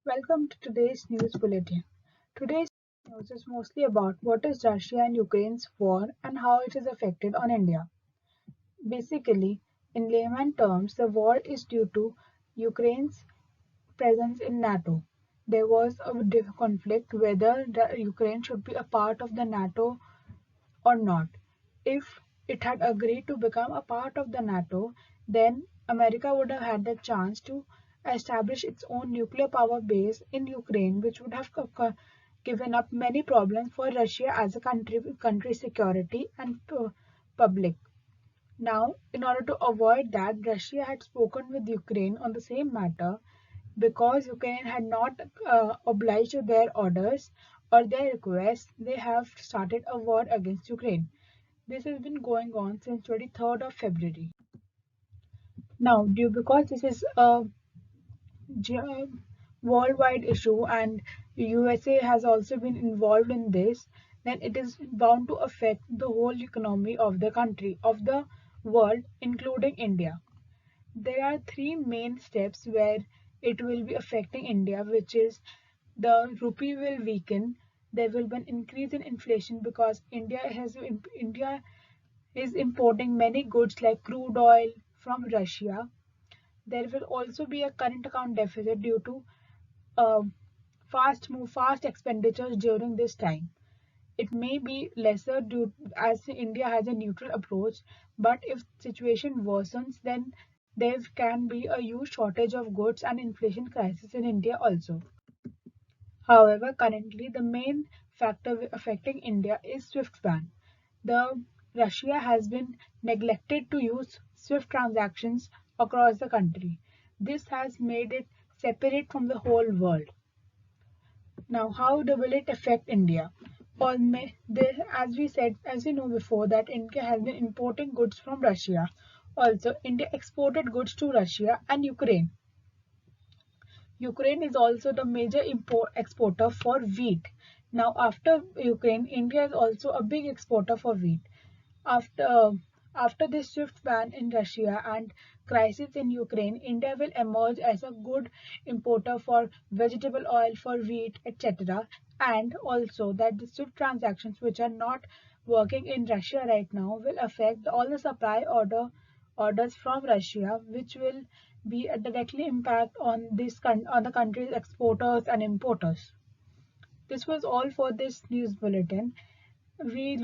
Welcome to today's news bulletin. Today's news is mostly about what is Russia and Ukraine's war and how it is affected on India. Basically, in layman terms, the war is due to Ukraine's presence in NATO. There was a conflict whether Ukraine should be a part of the NATO or not. If it had agreed to become a part of the NATO, then America would have had the chance to establish its own nuclear power base in Ukraine, which would have given up many problems for Russia as a country security and public. Now, in order to avoid that, Russia had spoken with Ukraine on the same matter because Ukraine had not obliged to their orders or their requests. They have started a war against Ukraine. This has been going on since 23rd of February. Now, due because this is a ge- worldwide issue and USA has also been involved in this, then it is bound to affect the whole economy of the country, of the world, including India. There are three main steps where it will be affecting India, which is the rupee will weaken. There will be an increase in inflation because India is importing many goods like crude oil from Russia. There will also be a current account deficit due to uh, fast expenditures during this time. It may be lesser due as India has a neutral approach, but if situation worsens, then there can be a huge shortage of goods and inflation crisis in India also. However, currently the main factor affecting India is SWIFT ban. The Russia has been neglected to use SWIFT transactions across the country. This has made it separate from the whole world. Now, will it affect India? As we said, as you know before, that India has been importing goods from Russia. Also, India exported goods to Russia and Ukraine. Ukraine is also the major exporter for wheat. Now, after Ukraine, India is also a big exporter for wheat. After after this swift ban in Russia and crisis in Ukraine, India will emerge as a good importer for vegetable oil, for wheat, etc. And also that the swift transactions which are not working in Russia right now will affect all the orders from Russia, which will be a directly impact on on the country's exporters and importers. This was all for this news bulletin. We